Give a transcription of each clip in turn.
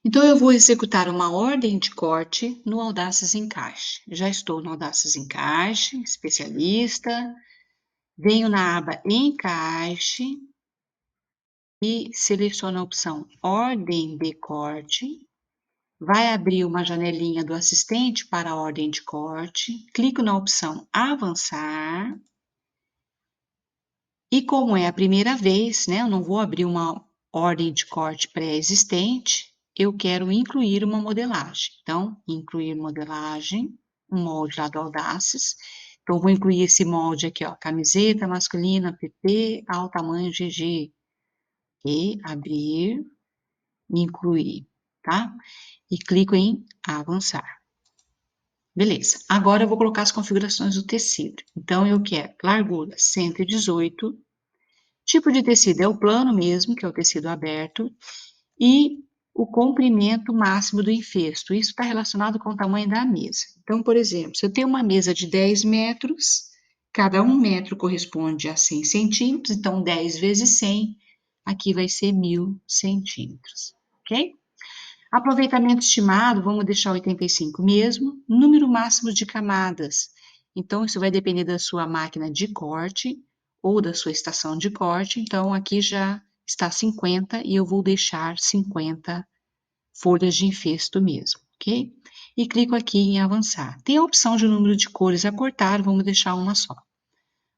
Então, eu vou executar uma ordem de corte no Audaces Encaixe. Já estou no Audaces Encaixe, especialista, venho na aba Encaixe e seleciono a opção Ordem de Corte. Vai abrir uma janelinha do assistente para a ordem de corte, clico na opção Avançar. E como é a primeira vez, né, eu não vou abrir uma ordem de corte pré-existente, eu quero incluir uma modelagem. Então, incluir modelagem, um molde lá do Audaces. Então, vou incluir esse molde aqui, ó, camiseta masculina PP ao tamanho GG. E abrir, incluir, tá? E clico em avançar. Beleza. Agora eu vou colocar as configurações do tecido. Então, eu quero largura 118. Tipo de tecido é o plano mesmo, que é o tecido aberto, e o comprimento máximo do infesto. Isso está relacionado com o tamanho da mesa. Então, por exemplo, se eu tenho uma mesa de 10 metros, cada 1 metro corresponde a 100 centímetros, então 10 vezes 100, aqui vai ser 1000 centímetros, ok? Aproveitamento estimado, vamos deixar 85 mesmo. Número máximo de camadas. Então, isso vai depender da sua máquina de corte ou da sua estação de corte. Então, aqui já está 50 e eu vou deixar 50 folhas de infesto mesmo, ok? E clico aqui em avançar. Tem a opção de número de cores a cortar, vamos deixar uma só.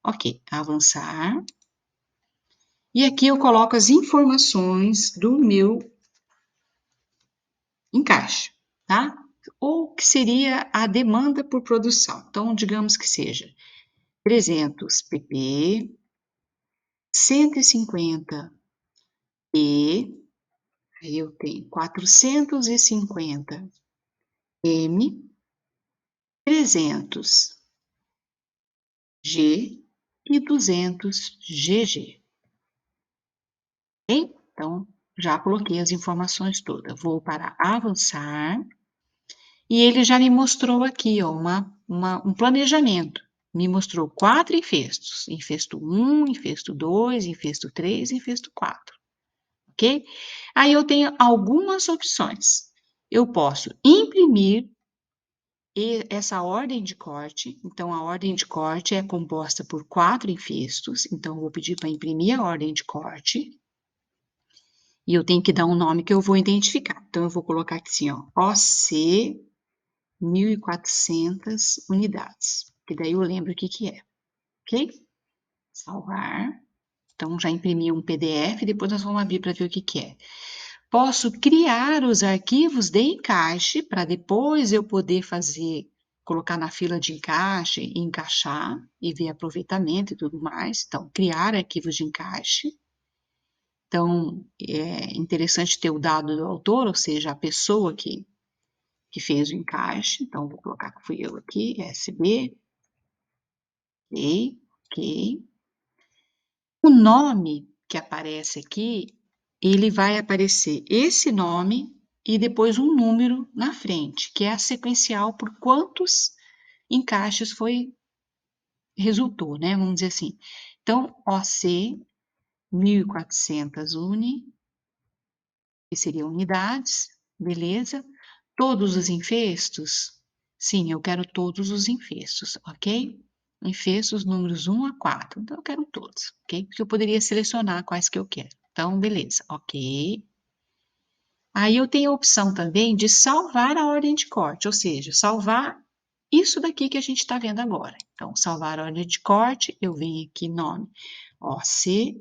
Ok, avançar. E aqui eu coloco as informações do meu encaixe, tá? Ou que seria a demanda por produção. Então, digamos que seja 300 pp, 150 e, aí eu tenho 450 m, 300 g e 200 gg. Ok? Então, já coloquei as informações todas. Vou para avançar. E ele já me mostrou aqui, ó, um planejamento. Me mostrou 4 infestos. Infesto 1, infesto 2, infesto 3, infesto 4. Ok? Aí eu tenho algumas opções. Eu posso imprimir essa ordem de corte. Então, a ordem de corte é composta por 4 infestos. Então, eu vou pedir para imprimir a ordem de corte. E eu tenho que dar um nome que eu vou identificar. Então, eu vou colocar aqui assim, ó, OC 1.400 unidades, que daí eu lembro o que que é, ok? Salvar. Então, já imprimi um PDF, depois nós vamos abrir para ver o que que é. Posso criar os arquivos de encaixe, para depois eu poder fazer, colocar na fila de encaixe, encaixar e ver aproveitamento e tudo mais. Então, criar arquivos de encaixe. Então, é interessante ter o dado do autor, ou seja, a pessoa que fez o encaixe. Então, vou colocar que fui eu aqui, SB, ok, ok. O nome que aparece aqui, ele vai aparecer esse nome e depois um número na frente, que é a sequencial por quantos encaixes resultou, né? Vamos dizer assim. Então, OC 1.400 que seriam unidades, beleza? Todos os infestos? Sim, eu quero todos os infestos, ok? Infestos números 1 a 4, então eu quero todos, ok? Porque eu poderia selecionar quais que eu quero. Então, beleza, ok. Aí eu tenho a opção também de salvar a ordem de corte, ou seja, salvar isso daqui que a gente está vendo agora. Então, salvar a ordem de corte, eu venho aqui, nome, OC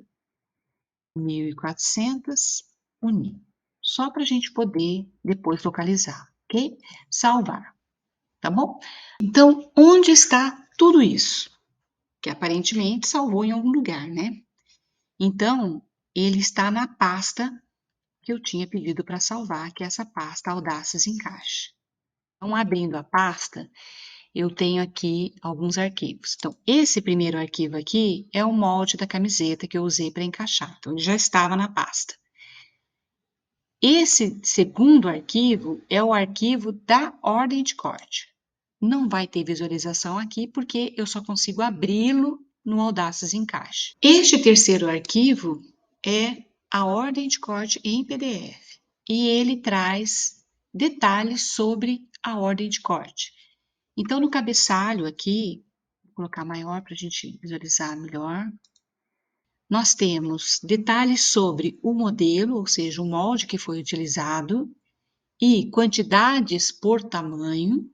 1.400 unir. Só para a gente poder depois localizar, ok? Salvar, tá bom? Então, onde está tudo isso? Que aparentemente salvou em algum lugar, né? Então, ele está na pasta que eu tinha pedido para salvar, que é essa pasta Audaces Encaixe. Então, abrindo a pasta, eu tenho aqui alguns arquivos. Então, esse primeiro arquivo aqui é o molde da camiseta que eu usei para encaixar. Então, ele já estava na pasta. Esse segundo arquivo é o arquivo da ordem de corte. Não vai ter visualização aqui porque eu só consigo abri-lo no Audaces Encaixe. Este terceiro arquivo é a ordem de corte em PDF. e ele traz detalhes sobre a ordem de corte. Então, no cabeçalho aqui, vou colocar maior para a gente visualizar melhor, nós temos detalhes sobre o modelo, ou seja, o molde que foi utilizado, e quantidades por tamanho,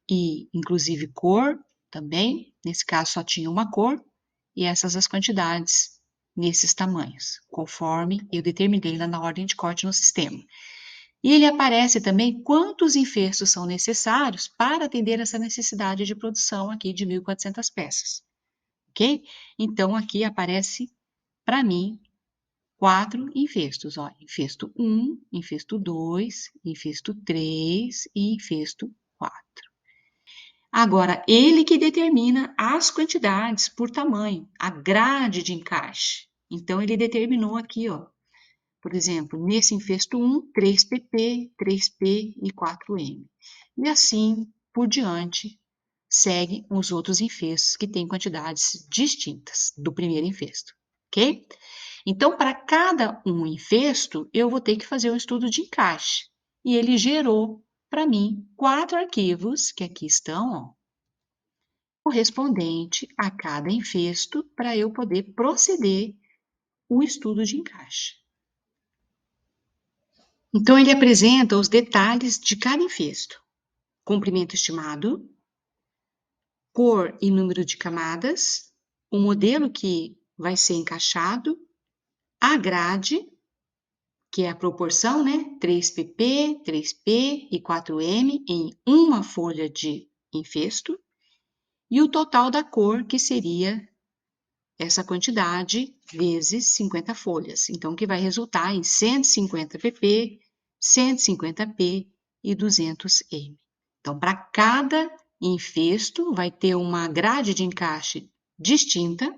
e inclusive cor também. Nesse caso, só tinha uma cor, e essas as quantidades nesses tamanhos, conforme eu determinei lá na ordem de corte no sistema. E ele aparece também quantos infestos são necessários para atender essa necessidade de produção aqui de 1.400 peças, ok? Então, aqui aparece para mim 4 infestos, ó, infesto 1, infesto 2, infesto 3 e infesto 4. Agora, ele que determina as quantidades por tamanho, a grade de encaixe. Então, ele determinou aqui, ó, por exemplo, nesse infesto 1, 3 pp, 3 p e 4 m. E assim por diante, seguem os outros infestos que têm quantidades distintas do primeiro infesto, ok? Então, para cada um infesto, eu vou ter que fazer um estudo de encaixe. E ele gerou para mim 4 arquivos, que aqui estão, ó, correspondente a cada infesto, para eu poder proceder o estudo de encaixe. Então, ele apresenta os detalhes de cada infesto: comprimento estimado, cor e número de camadas, o modelo que vai ser encaixado, a grade, que é a proporção, né? 3pp, 3p e 4m em uma folha de infesto, e o total da cor, que seria essa quantidade vezes 50 folhas. Então, que vai resultar em 150 pp, 150 p e 200 m. Então, para cada infesto, vai ter uma grade de encaixe distinta,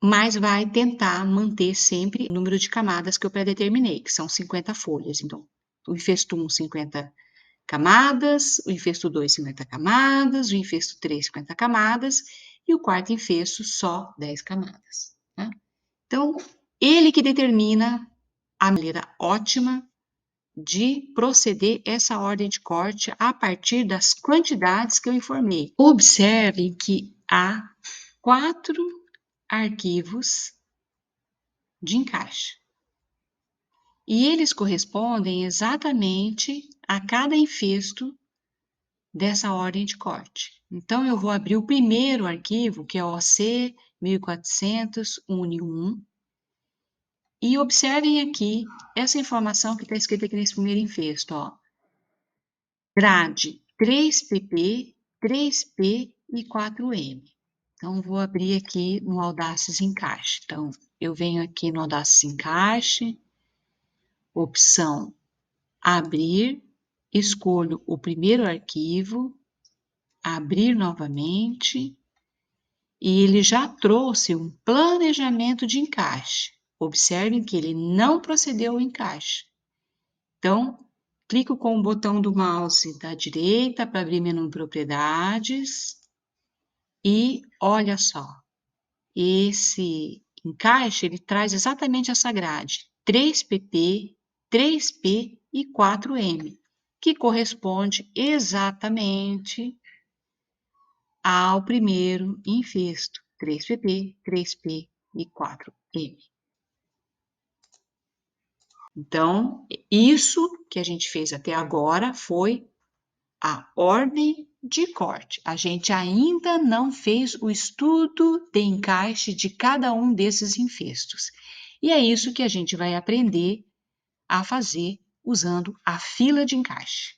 mas vai tentar manter sempre o número de camadas que eu predeterminei, que são 50 folhas. Então, o infesto 1, 50 camadas, o infesto 2, 50 camadas, o infesto 3, 50 camadas, e o quarto infesto, só 10 camadas. Tá? Então, ele que determina a maneira ótima de proceder essa ordem de corte a partir das quantidades que eu informei. Observem que há 4 arquivos de encaixe. E eles correspondem exatamente a cada infesto dessa ordem de corte. Então, eu vou abrir o primeiro arquivo, que é o OC 1400 Uni1, e observem aqui essa informação que está escrita aqui nesse primeiro infesto, ó. Grade 3pp, 3p e 4m. Então, vou abrir aqui no Audaces Encaixe. Então, eu venho aqui no Audaces Encaixe, opção Abrir, escolho o primeiro arquivo, abrir novamente, e ele já trouxe um planejamento de encaixe. Observem que ele não procedeu ao encaixe. Então, clico com o botão do mouse da direita para abrir menu Propriedades, e olha só, esse encaixe ele traz exatamente essa grade, 3pp, 3p e 4m, que corresponde exatamente ao primeiro infesto, 3pp, 3p e 4m. Então, isso que a gente fez até agora foi a ordem de corte. A gente ainda não fez o estudo de encaixe de cada um desses infestos. E é isso que a gente vai aprender a fazer usando a fila de encaixe.